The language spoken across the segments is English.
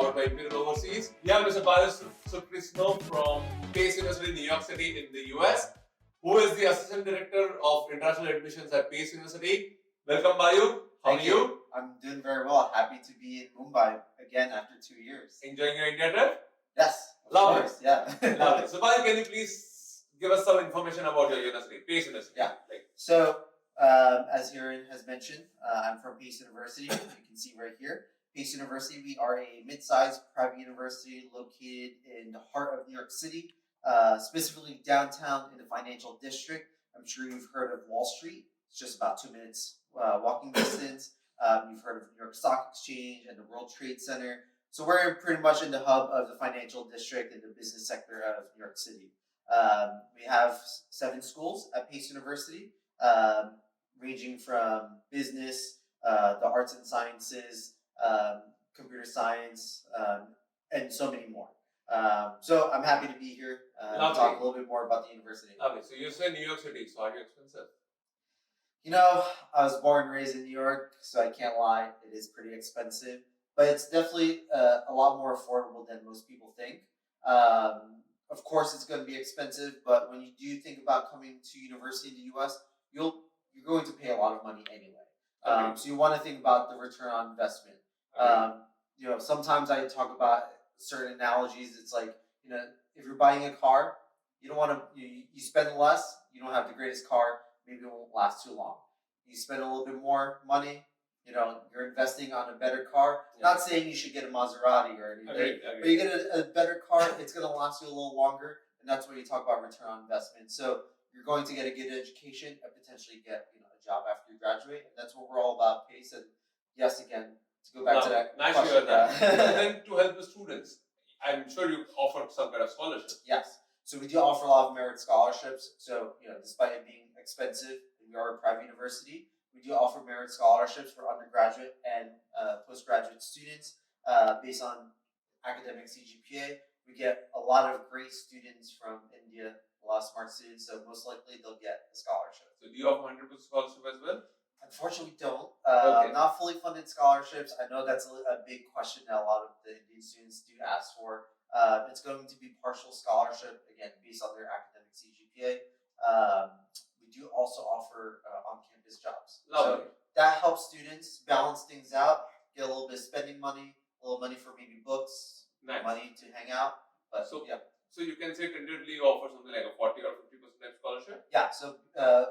powered by Imperial Overseas. We have Mr. Bayu S from Pace University, New York City in the US, who is the Assistant Director of International Admissions at Pace University. Welcome, Bayu. How are you? I'm doing very well. Happy to be in Mumbai again after 2 years. Enjoying your India trip? Yes. Lovely. Course, yeah. Lovely. So, Bayu, can you please give us some information about your university, Pace University? Yeah. So, as Hiren has mentioned, I'm from Pace University. You can see right here. Pace University, we are a mid-sized private university located in the heart of New York City, specifically downtown in the financial district. I'm sure you've heard of Wall Street. It's just about 2 minutes walking distance. You've heard of New York Stock Exchange and the World Trade Center. So we're pretty much in the hub of the financial district and the business sector of New York City. We have 7 schools at Pace University, ranging from business, the arts and sciences, computer science, and so many more. So I'm happy to be here to talk a little bit more about the university. Okay, so you say New York City, so are you expensive? You know, I was born and raised in New York, so I can't lie. It is pretty expensive, but it's definitely a lot more affordable than most people think. Of course, it's going to be expensive, but when you do think about coming to university in the U.S., you're going to pay a lot of money anyway. So you want to think about the return on investment. You know, sometimes I talk about certain analogies. It's like, you know, if you're buying a car, you don't want to, you spend less, you don't have the greatest car, maybe it won't last too long. You spend a little bit more money, you know, you're investing on a better car. Yeah. Not saying you should get a Maserati or anything, but you get a better car, it's going to last you a little longer, and that's where you talk about return on investment. So you're going to get a good education and potentially get, you know, a job after you graduate, and that's what we're all about, Pace. And yes, again, to go back to that nice question. And then to help the students, I'm sure you offer some kind of scholarship. Yes. So we do offer a lot of merit scholarships. So, you know, despite it being expensive, we are a private university, we do offer merit scholarships for undergraduate and postgraduate students based on academic CGPA. We get a lot of great students from India, a lot of smart students, so most likely they'll get a scholarship. So do you offer 100% scholarship as well? Unfortunately, we don't. Not fully funded scholarships. I know that's a big question that a lot of the Indian students do ask for. It's going to be partial scholarship, again, based on their academic CGPA. We do also offer on-campus jobs. Lovely. So that helps students balance things out, get a little bit of spending money, a little money for maybe books, money to hang out. But so, yeah. So you can say tentatively offer something like a 40 or 50% type scholarship? Yeah, so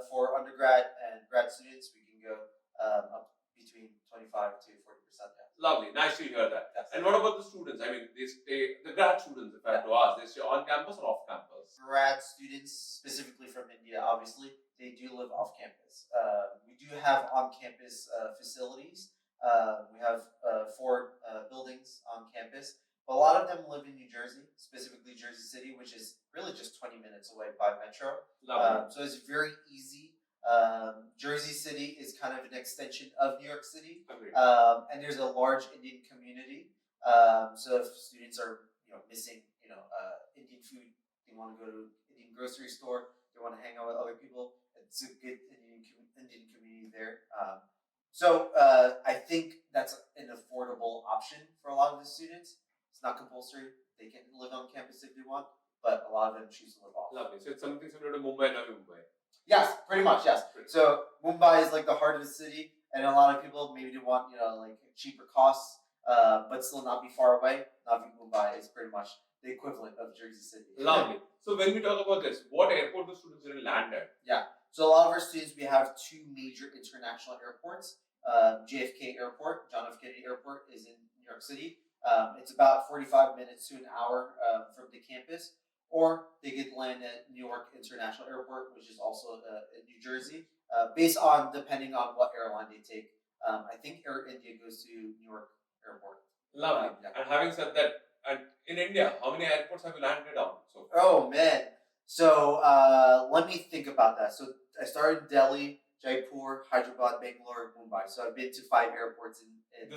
for undergrad and grad students, we can go up between 25 to 40%. Yeah. Lovely, nice to hear that. Yes. And what about the students? I mean, the grad students, if I have to ask, they stay on campus or off campus? Grad students, specifically from India, obviously, they do live off campus. We do have on-campus facilities. We have 4 buildings on campus. But a lot of them live in New Jersey, specifically Jersey City, which is really just 20 minutes away by metro. So it's very easy. Jersey City is kind of an extension of New York City. And there's a large Indian community. So if students are, you know, missing, you know, Indian food, they want to go to an Indian grocery store, they want to hang out with other people, it's a good Indian community there. So I think that's an affordable option for a lot of the students. It's not compulsory. They can live on campus if they want, but a lot of them choose to live off. Lovely. So it's something similar to Mumbai, not Mumbai. Yes, pretty much, yes. So Mumbai is like the heart of the city, and a lot of people, maybe they want, you know, like cheaper costs, but still not be far away. Navi Mumbai is pretty much the equivalent of Jersey City. Lovely. So when we talk about this, what airport do students really land at? Yeah. So a lot of our students, we have 2 major international airports. JFK Airport, John F. Kennedy Airport, is in New York City. It's about 45 minutes to an hour from the campus, or they could land at Newark International Airport, which is also in New Jersey, based on depending on what airline they take. I think Air India goes to Newark Airport. Lovely. Yeah. And having said that, and in India, how many airports have you landed on so far? Oh man, so let me think about that. So I started in Delhi, Jaipur, Hyderabad, Bangalore, Mumbai. So I've been to 5 airports in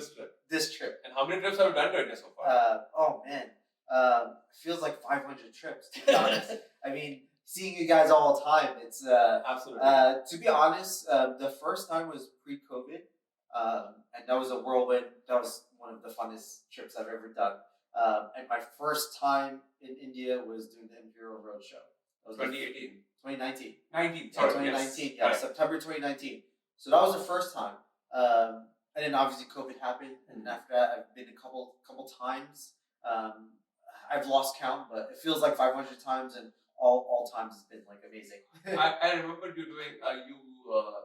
this trip. And how many trips have you done to India so far? Oh man, feels like 500 trips, to be honest. I mean, seeing you guys all the time, it's absolutely. To be honest, the first time was pre-COVID. and that was a whirlwind. That was one of the funnest trips I've ever done. And my first time in India was doing the Imperial Roadshow. That was 2018. 2019. 19. Yeah, Sorry, 2019. yes. Yeah, Right. September 2019. So that was the first time. And then obviously COVID happened, and after that, I've been a couple times. I've lost count, but it feels like 500 times, and all times has been like amazing. I remember you doing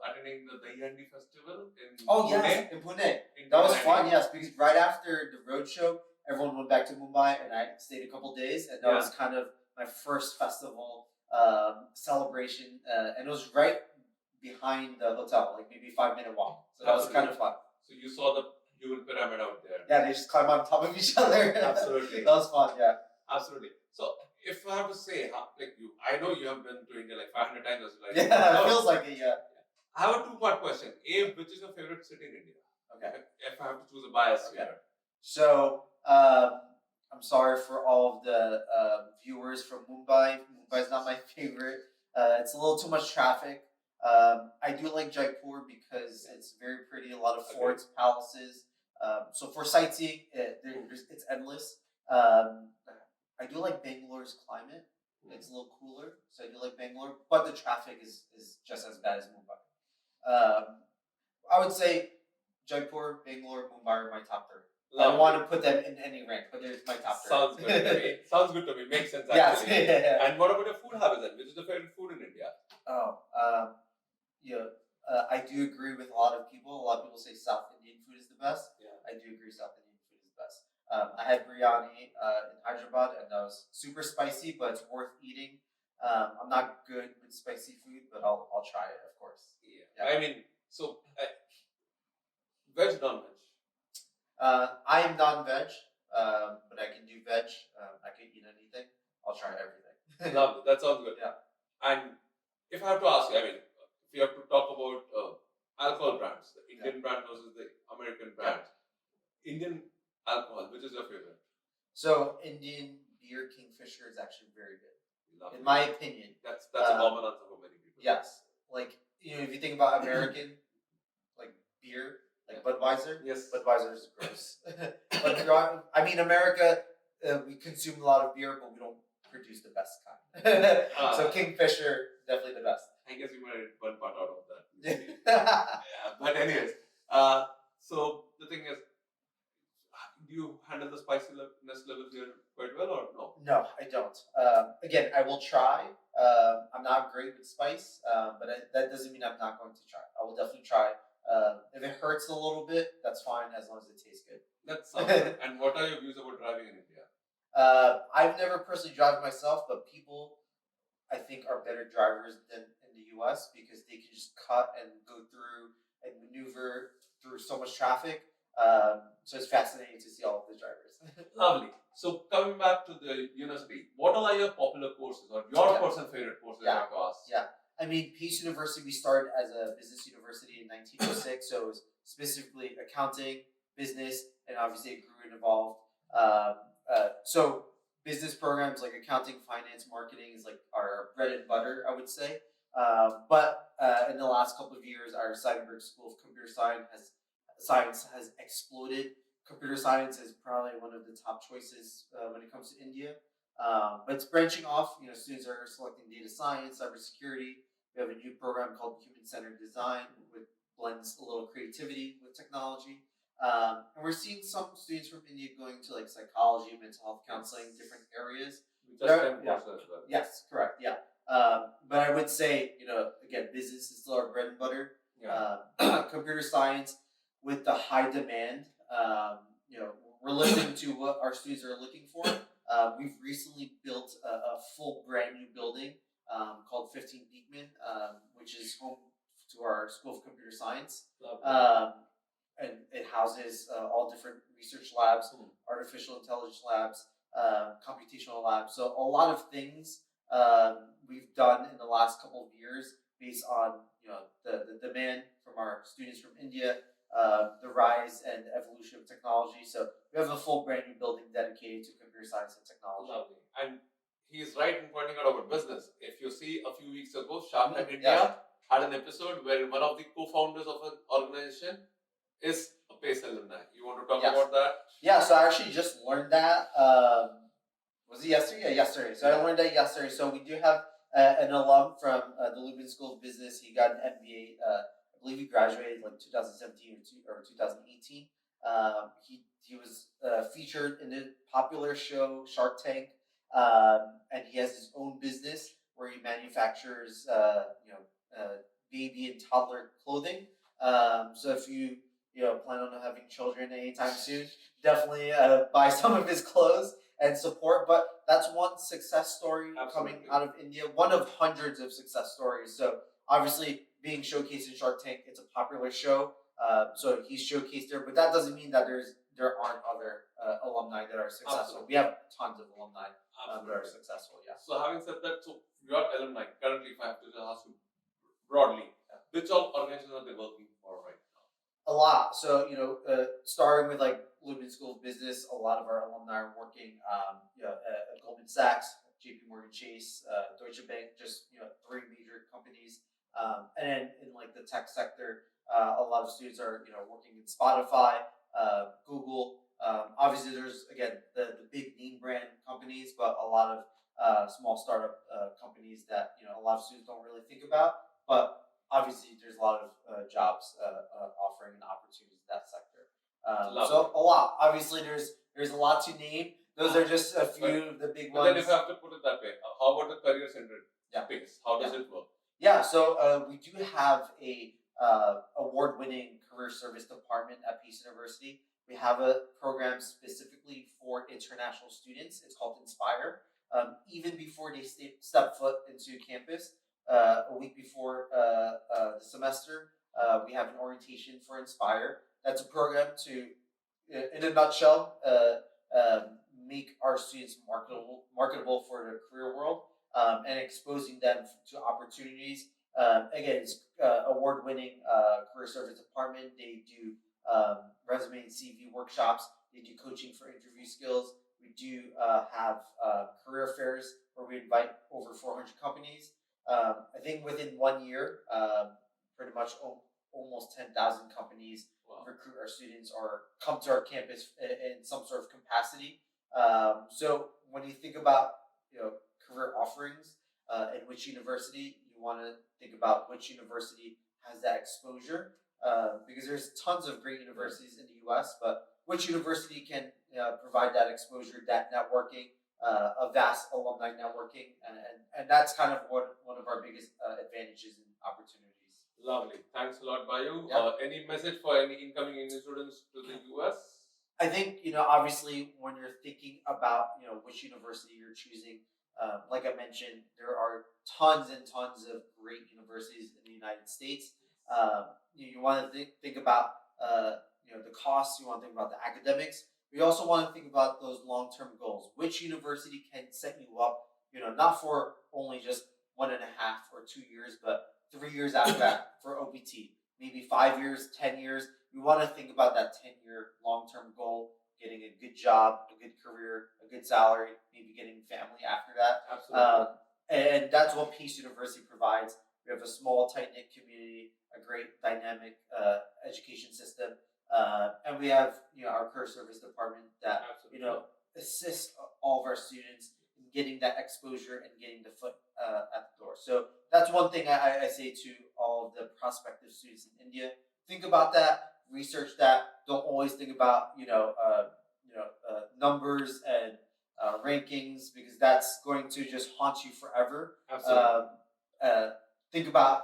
attending the Dahi festival in Oh Pune. yes, in Pune. In That was 2019. fun, yes, because right after the roadshow, everyone went back to Mumbai, and I stayed a couple days, and that was kind of my first festival celebration, and it was right behind the hotel, like maybe 5-minute walk. So that was kind of fun. So you saw the human pyramid out there. Yeah, they just climb on top of each other. Absolutely. That was fun. Yeah. Absolutely. So if I have to say, like you, I know you have been to India like 500 times as well. Yeah, it feels like it. Yeah. I have a two-part question. A, which is your favorite city in India? Okay. If I have to choose a bias Okay. here. So I'm sorry for all of the viewers from Mumbai. Mumbai is not my favorite. It's a little too much traffic. I do like Jaipur because it's very pretty. A lot of forts, palaces. So for sightseeing, it's endless. I do like Bangalore's climate. It's a little cooler, so I do like Bangalore. But the traffic is just as bad as Mumbai. I would say Jaipur, Bangalore, Mumbai are my top three. I don't want to put them in any rank, but they're my top three. Sounds good to me. Sounds good to me. Makes sense Yes. actually. And what about your food habits then? Which is the favorite food in India? I do agree with a lot of people. A lot of people say South Indian food is the best. Yeah. I do agree South Indian food is the best. I had biryani in Hyderabad, and that was super spicy, but it's worth eating. I'm not good with spicy food, but I'll try it, of course. Yeah. I mean, so veg, non-veg? I am non-veg, but I can do veg. I can eat anything. I'll try everything. Lovely. That sounds good. Yeah. And if I have to ask you, I mean, if you have to talk about alcohol brands, the Indian brand versus the American brand, Indian alcohol, which is your favorite? So Indian beer Kingfisher is actually very good. Lovely. In my opinion. That's a common answer for many people. Yes. Like, if you think about American like beer, like Budweiser. Yes. Budweiser is gross. But I mean, America, we consume a lot of beer, but we don't produce the best kind. So Kingfisher, definitely the best. I guess you might have one part out of that. Yeah. But anyways, so the thing is, do you handle the spiciness levels here quite well or no? No, I don't. Again, I will try. I'm not great with spice, but that doesn't mean I'm not going to try. I will definitely try. If it hurts a little bit, that's fine as long as it tastes good. That sounds good. And what are your views about driving in India? I've never personally driven myself, but people, I think, are better drivers than in the US because they can just cut and go through and maneuver through so much traffic. So it's fascinating to see all of the drivers. Lovely. So coming back to the university, what are your popular courses or your personal favorite courses? Yeah. I have to ask? Yeah. I mean, Pace University, we started as a business university in 1906, so it was specifically accounting, business, and obviously it grew and evolved. So business programs like accounting, finance, marketing is like our bread and butter, I would say. But in the last couple of years, our Seidenberg School of Computer Science has exploded. Computer science is probably one of the top choices when it comes to India. But it's branching off. Students are selecting data science, cybersecurity. We have a new program called human-centered design, which blends a little creativity with technology. And we're seeing some students from India going to like psychology, mental health counseling, different areas. Yes, correct. Yeah. But I would say, again, business is still our bread and butter. Yeah. Computer science with the high demand. We're listening to what our students are looking for. We've recently built a full brand new building called 15 Beekman, which is home to our School of Computer Science. And it houses all different research labs, artificial intelligence labs, computational labs. So a lot of things we've done in the last couple of years based on the demand from our students from India, the rise and evolution of technology. So we have a full brand new building dedicated to computer science and technology. Lovely. And he's right in pointing out about business. If you see a few weeks ago, Shark Tank India had an episode where one of the co-founders of an organization is a PACE alumni. You want to talk Yes. about that? Yeah, so I actually just learned that. Was it yesterday? Yeah, yesterday. So I learned that yesterday. So we do have an alum from the Lubin School of Business. He got an MBA. I believe he graduated like 2017 or 2018. He was featured in the popular show Shark Tank, and he has his own business where he manufactures baby and toddler clothing. So if you plan on having children anytime soon, definitely buy some of his clothes and support. But that's one success story coming out of India, one of hundreds of success stories. So obviously being showcased in Shark Tank, it's a popular show. So he's showcased there, but that doesn't mean that there aren't other alumni that are successful. Absolutely. We have tons of alumni that are successful. Yeah. So having said that, so your alumni currently, if I have to ask you broadly, which all organizations are they working for right now? A lot. So starting with like Lubin School of Business, a lot of our alumni are working at Goldman Sachs, JP Morgan Chase, Deutsche Bank, just three major companies. And then in like the tech sector, a lot of students are working in Spotify, Google. Obviously, there's again the big name brand companies, but a lot of small startup companies that a lot of students don't really think about. But obviously, there's a lot of jobs offering and opportunities in that sector. So a lot. Obviously, there's a lot to name. Those are just a few of the big ones. But then if you have to put it that way, how about the career center space? How does it work? Yeah, so we do have a award-winning career service department at Pace University. We have a program specifically for international students. It's called Inspire. Even before they step foot into campus, a week before the semester, we have an orientation for Inspire. That's a program to, in a nutshell, make our students marketable for the career world and exposing them to opportunities. Again, it's award-winning career service department. They do resume and CV workshops. They do coaching for interview skills. We do have career fairs where we invite over 400 companies. I think within 1 year, pretty much almost 10,000 companies recruit our students or come to our campus in some sort of capacity. So when you think about career offerings and which university, you want to think about which university has that exposure, because there's tons of great universities in the U.S., but which university can provide that exposure, that networking, a vast alumni networking, and that's kind of one of our biggest advantages and opportunities. Lovely. Thanks a lot, Bayu. Yeah. Any message for any incoming Indian students to the US? I think, obviously when you're thinking about, which university you're choosing, like I mentioned, there are tons and tons of great universities in the United States. You want to think about, the costs. You want to think about the academics. We also want to think about those long-term goals. Which university can set you up, not for only just 1.5 or 2 years, but 3 years after that for OPT, maybe 5 years, 10 years. We want to think about that 10-year long-term goal, getting a good job, a good career, a good salary, maybe getting family after that. Absolutely. And that's what Pace University provides. We have a small, tight-knit community, a great dynamic education system, and we have our career service department that assists all of our students in getting that exposure and getting the foot at the door. So that's one thing I say to all of the prospective students in India. Think about that, research that. Don't always think about numbers and rankings, because that's going to just haunt you forever. Absolutely. Think about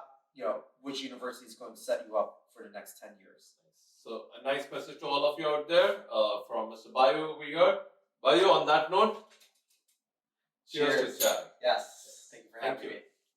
which university is going to set you up for the next 10 years. So a nice message to all of you out there from Mr. Bayu over here. Bayu, on that note, cheers to chat. Yes. Thank you for having me.